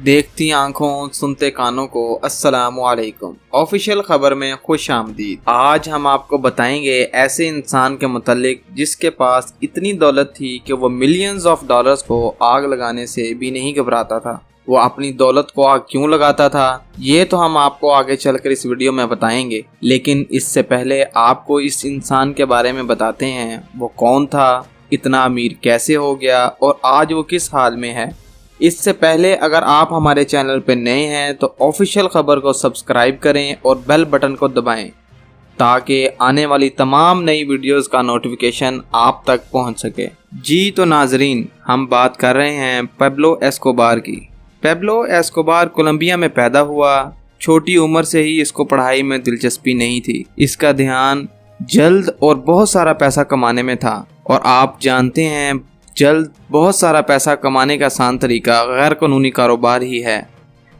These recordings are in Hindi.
देखती आंखों सुनते कानों को अस्सलामु अलैकुम। ऑफिशियल खबर में खुश आमदीद। आज हम आपको बताएंगे ऐसे इंसान के मुतालिक जिसके पास इतनी दौलत थी कि वो मिलियंस ऑफ डॉलर्स को आग लगाने से भी नहीं घबराता था। वो अपनी दौलत को आग क्यों लगाता था, ये तो हम आपको आगे चलकर इस वीडियो में बताएंगे। लेकिन इससे पहले आपको इस इंसान के बारे में बताते हैं वो कौन था, इतना अमीर कैसे हो गया और आज वो किस हाल में है। इससे पहले अगर आप हमारे चैनल पर नए हैं तो ऑफिशियल खबर को सब्सक्राइब करें और बेल बटन को दबाएं ताकि आने वाली तमाम नई वीडियोस का नोटिफिकेशन आप तक पहुंच सके। जी तो नाजरीन, हम बात कर रहे हैं पेब्लो एस्कोबार की। पेब्लो एस्कोबार कोलंबिया में पैदा हुआ। छोटी उम्र से ही इसको पढ़ाई में दिलचस्पी नहीं थी। इसका ध्यान जल्द और बहुत सारा पैसा कमाने में था। और आप जानते हैं जल्द बहुत सारा पैसा कमाने का आसान तरीका गैर कानूनी कारोबार ही है,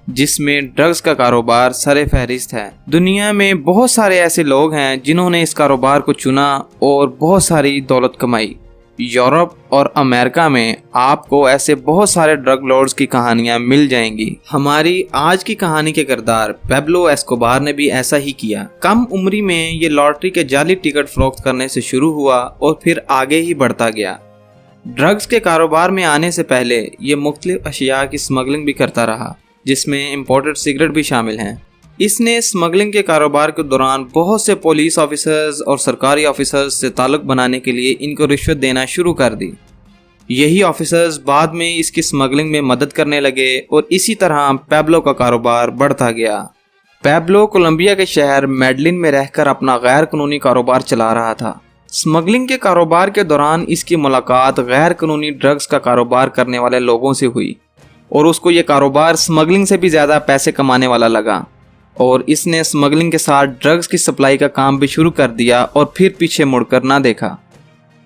जिसमें ड्रग्स का कारोबार सरे फहरिस्त है। दुनिया में बहुत सारे ऐसे लोग हैं जिन्होंने इस कारोबार को चुना और बहुत सारी दौलत कमाई। यूरोप और अमेरिका में आपको ऐसे बहुत सारे ड्रग लॉर्ड्स की कहानियां मिल जाएंगी। हमारी आज की कहानी के किरदार पेब्लो एस्कोबार ने भी ऐसा ही किया। कम उम्री में ये लॉटरी के जाली टिकट फरोख्त करने से शुरू हुआ और फिर आगे ही बढ़ता गया। ड्रग्स के कारोबार में आने से पहले ये मुख्तलिफ अशिया की स्मगलिंग भी करता रहा, जिसमें इंपोर्टेड सिगरेट भी शामिल हैं। इसने स्मगलिंग के कारोबार के दौरान बहुत से पुलिस ऑफिसर्स और सरकारी ऑफिसर्स से ताल्लुक बनाने के लिए इनको रिश्वत देना शुरू कर दी। यही ऑफिसर्स बाद में इसकी स्मगलिंग में मदद करने लगे और इसी तरह पेब्लो का कारोबार बढ़ता गया। पेब्लो कोलंबिया के शहर मेडलिन में रहकर अपना गैर कानूनी कारोबार चला रहा था। स्मगलिंग के कारोबार के दौरान इसकी मुलाकात गैर कानूनी ड्रग्स का कारोबार करने वाले लोगों से हुई और उसको ये कारोबार स्मगलिंग से भी ज़्यादा पैसे कमाने वाला लगा और इसने स्मगलिंग के साथ ड्रग्स की सप्लाई का काम भी शुरू कर दिया और फिर पीछे मुड़कर ना देखा।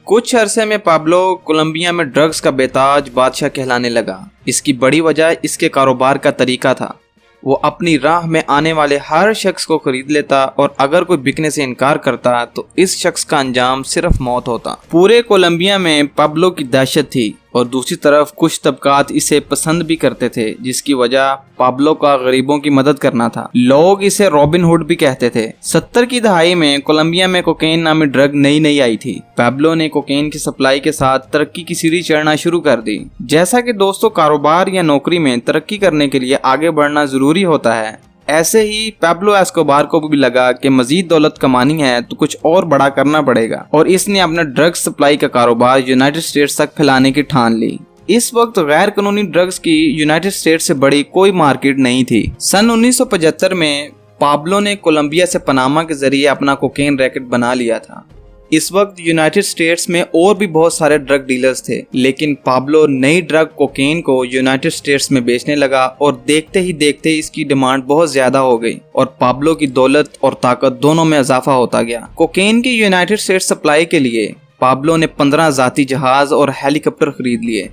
कुछ अरसे में पेब्लो कोलंबिया में ड्रग्स का बेताज बादशाह कहलाने लगा। इसकी बड़ी वजह इसके कारोबार का तरीका था। वो अपनी राह में आने वाले हर शख्स को खरीद लेता और अगर कोई बिकने से इनकार करता तो इस शख्स का अंजाम सिर्फ मौत होता। पूरे कोलंबिया में पेब्लो की दहशत थी और दूसरी तरफ कुछ तबकात इसे पसंद भी करते थे, जिसकी वजह पेब्लो का गरीबों की मदद करना था। लोग इसे रॉबिन हुड भी कहते थे। 70 की दहाई में कोलंबिया में कोकेन नामी ड्रग नई आई थी। पेब्लो ने कोकेन की सप्लाई के साथ तरक्की की सीढ़ी चढ़ना शुरू कर दी। जैसा कि दोस्तों कारोबार या नौकरी में तरक्की करने के लिए आगे बढ़ना जरूरी होता है, ऐसे ही पेब्लो एस्कोबार को भी लगा कि मजीद दौलत कमानी है तो कुछ और बड़ा करना पड़ेगा और इसने अपना ड्रग्स सप्लाई का कारोबार यूनाइटेड स्टेट्स तक फैलाने की ठान ली। इस वक्त गैर कानूनी ड्रग्स की यूनाइटेड स्टेट्स से बड़ी कोई मार्केट नहीं थी। सन 1975 में पेब्लो ने कोलंबिया से पनामा के जरिए अपना कोकेन रैकेट बना लिया था। इस वक्त यूनाइटेड स्टेट्स में और भी बहुत सारे ड्रग डीलर्स थे, लेकिन पेब्लो नई ड्रग कोकेन को यूनाइटेड स्टेट्स में बेचने लगा और देखते ही देखते इसकी डिमांड बहुत ज्यादा हो गई और पेब्लो की दौलत और ताकत दोनों में इजाफा होता गया। कोकेन की यूनाइटेड स्टेट्स सप्लाई के लिए पेब्लो ने 15 जाती जहाज और हेलीकॉप्टर खरीद लिए।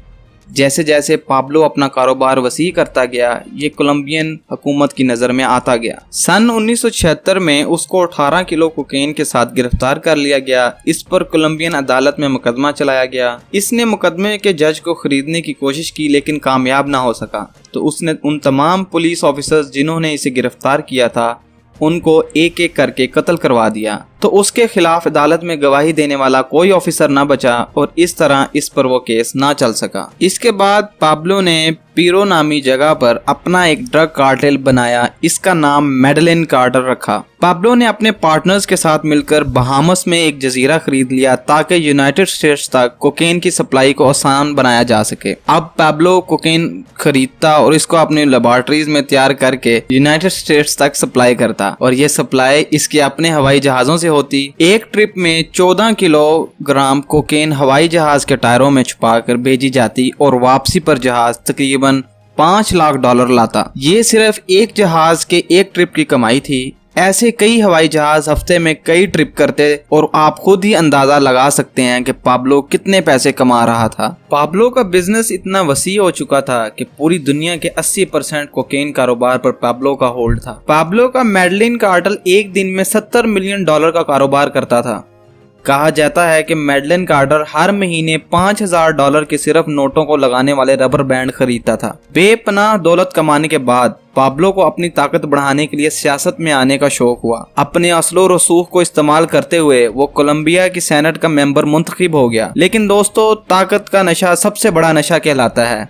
जैसे जैसे पेब्लो अपना कारोबार वसी करता गया, ये कोलंबियन हुकूमत की नज़र में आता गया। सन 1976 में उसको 18 किलो कोकेन के साथ गिरफ्तार कर लिया गया। इस पर कोलंबियन अदालत में मुकदमा चलाया गया। इसने मुकदमे के जज को खरीदने की कोशिश की लेकिन कामयाब ना हो सका, तो उसने उन तमाम पुलिस ऑफिसर्स जिन्होंने इसे गिरफ्तार किया था उनको एक एक करके कत्ल करवा दिया। तो उसके खिलाफ अदालत में गवाही देने वाला कोई ऑफिसर ना बचा और इस तरह इस पर वो केस ना चल सका। इसके बाद पेब्लो ने पीरो नामी जगह पर अपना एक ड्रग कार्टेल बनाया। इसका नाम मेडलिन कार्टेल रखा। पेब्लो ने अपने पार्टनर्स के साथ मिलकर बहामस में एक जजीरा खरीद लिया ताकि यूनाइटेड स्टेट्स तक कोकेन की सप्लाई को आसान बनाया जा सके। अब पेब्लो कोकेन खरीदता और इसको अपने लेबोरेटरीज में तैयार करके यूनाइटेड स्टेट्स तक सप्लाई करता और ये सप्लाई इसके अपने हवाई जहाजों से होती। एक ट्रिप में 14 किलोग्राम कोकेन हवाई जहाज के टायरों में छुपाकर भेजी जाती और वापसी पर जहाज तकरीबन $5 लाख लाता। ये सिर्फ एक जहाज के एक ट्रिप की कमाई थी। ऐसे कई हवाई जहाज हफ्ते में कई ट्रिप करते और आप खुद ही अंदाजा लगा सकते हैं कि पेब्लो कितने पैसे कमा रहा था। पेब्लो का बिजनेस इतना वसी हो चुका था कि पूरी दुनिया के 80% कोकेन कारोबार पर पेब्लो का होल्ड था। पेब्लो का मेडलिन कार्टेल एक दिन में $70 मिलियन का कारोबार करता था। कहा जाता है कि मैडलिन कार्टर हर महीने $5000 के सिर्फ नोटों को लगाने वाले रबर बैंड खरीदता था। बेपनाह दौलत कमाने के बाद पाब्लो को अपनी ताकत बढ़ाने के लिए सियासत में आने का शौक हुआ। अपने असलो रसूख को इस्तेमाल करते हुए वो कोलंबिया की सेनेट का मेंबर मुंतखब हो गया। लेकिन दोस्तों, ताकत का नशा सबसे बड़ा नशा कहलाता है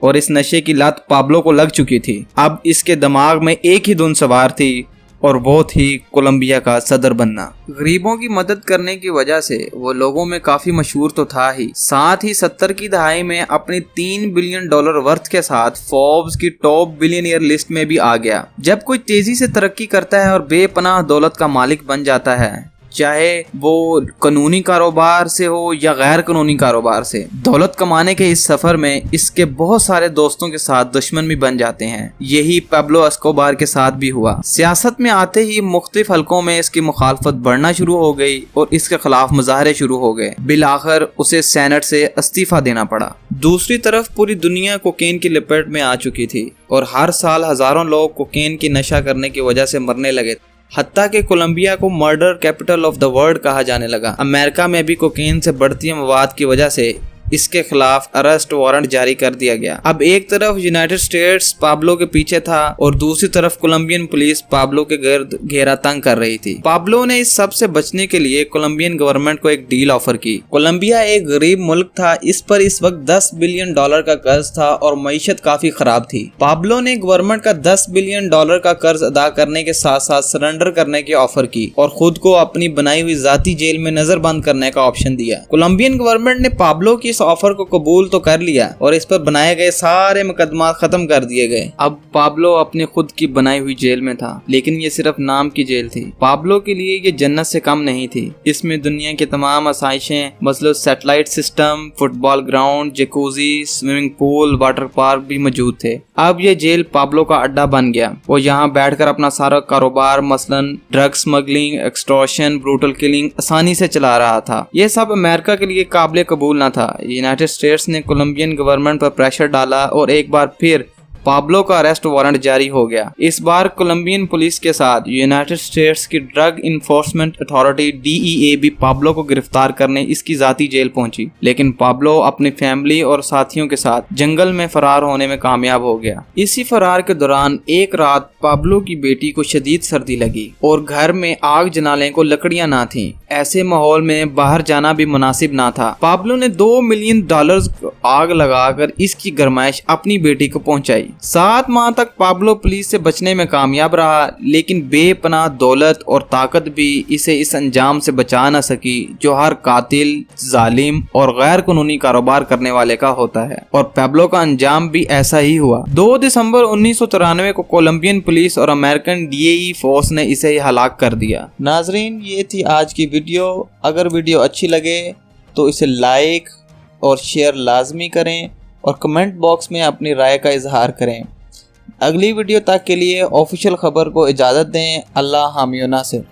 और इस नशे की लत पाब्लो को लग चुकी थी। अब इसके दिमाग में एक ही धुन सवार थी और वो थी कोलंबिया का सदर बनना। गरीबों की मदद करने की वजह से वो लोगों में काफी मशहूर तो था ही, साथ ही 70 की दहाई में अपनी $3 बिलियन वर्थ के साथ फोर्ब्स की टॉप बिलियनियर लिस्ट में भी आ गया। जब कोई तेजी से तरक्की करता है और बेपनाह दौलत का मालिक बन जाता है, चाहे वो कानूनी कारोबार से हो या गैर कानूनी कारोबार से, दौलत कमाने के इस सफर में इसके बहुत सारे दोस्तों के साथ दुश्मन भी बन जाते हैं। यही पाब्लो एस्कोबार के साथ भी हुआ। सियासत में आते ही मुख्तलिफ हलकों में इसकी मुखालफत बढ़ना शुरू हो गई और इसके खिलाफ मुजाहरे शुरू हो गए। बिलाखिर उसे सेनेट से इस्तीफा देना पड़ा। दूसरी तरफ पूरी दुनिया कोकेन की लपेट में आ चुकी थी और हर साल हजारों लोग कोकेन की नशा करने की वजह से मरने लगे। हत्ता के कोलंबिया को murder capital of the world कहा जाने लगा। अमेरिका में भी कोकेन से बढ़ती मवाद की वजह से इसके खिलाफ अरेस्ट वारंट जारी कर दिया गया। अब एक तरफ यूनाइटेड स्टेट्स पाब्लो के पीछे था और दूसरी तरफ कोलंबियन पुलिस पाब्लो के गिर्द घेरा तंग कर रही थी। पाब्लो ने इस सब से बचने के लिए कोलंबियन गवर्नमेंट को एक डील ऑफर की। कोलंबिया एक गरीब मुल्क था, इस पर इस वक्त $10 बिलियन का कर्ज था और मईशत काफी खराब थी। पाब्लो ने गवर्नमेंट का $10 बिलियन का कर्ज अदा करने के साथ साथ सरेंडर करने की ऑफर की और खुद को अपनी बनाई हुई जाती जेल में नजरबंद करने का ऑप्शन दिया। कोलंबियन गवर्नमेंट ने पाब्लो की ऑफर को कबूल तो कर लिया और इस पर बनाए गए सारे मुकदमा खत्म कर दिए गए। अब पाब्लो अपनी खुद की बनाई हुई जेल में था, लेकिन ये सिर्फ नाम की जेल थी। पाब्लो के लिए ये जन्नत से कम नहीं थी। इसमें दुनिया की तमाम आसाइशें, मतलब satellite system, football ground, jacuzzi, swimming pool, water park भी मौजूद थे। अब ये जेल पाब्लो का अड्डा बन गया। वो यहाँ बैठकर अपना सारा कारोबार, मसलन drug smuggling, extortion, brutal killing आसानी से चला रहा था। ये सब अमेरिका के लिए काबिल कबूल न था। यूनाइटेड स्टेट्स ने कोलंबियन गवर्नमेंट पर प्रेशर डाला और एक बार फिर पाब्लो का अरेस्ट वारंट जारी हो गया। इस बार कोलंबियन पुलिस के साथ यूनाइटेड स्टेट्स की ड्रग इन्फोर्समेंट अथॉरिटी DEA भी पाब्लो को गिरफ्तार करने इसकी जाती जेल पहुंची, लेकिन पाब्लो अपनी फैमिली और साथियों के साथ जंगल में फरार होने में कामयाब हो गया। इसी फरार के दौरान एक रात पाब्लो की बेटी को शदीद सर्दी लगी और घर में आग जलाने को लकड़ियां ना थीं। ऐसे माहौल में बाहर जाना भी मुनासिब ना था। पाब्लो ने $2 मिलियन आग लगाकर इसकी गरमाइश अपनी बेटी को पहुंचाई। 7 माह तक पाब्लो पुलिस से बचने में कामयाब रहा, लेकिन बेपनाह दौलत और ताकत भी इसे इस अंजाम से बचा न सकी जो हर कातिल, जालिम और गैर कानूनी कारोबार करने वाले का होता है। और पाब्लो का अंजाम भी ऐसा ही हुआ। 2 दिसंबर 1993 को कोलंबियन पुलिस और अमेरिकन DEA फोर्स ने इसे हलाक कर दिया। नाजरीन, ये थी आज की वीडियो। अगर वीडियो अच्छी लगे तो इसे लाइक और शेयर लाजमी करें और कमेंट बॉक्स में अपनी राय का इजहार करें। अगली वीडियो तक के लिए ऑफिशियल खबर को इजाज़त दें। अल्लाह हामी व नासिर।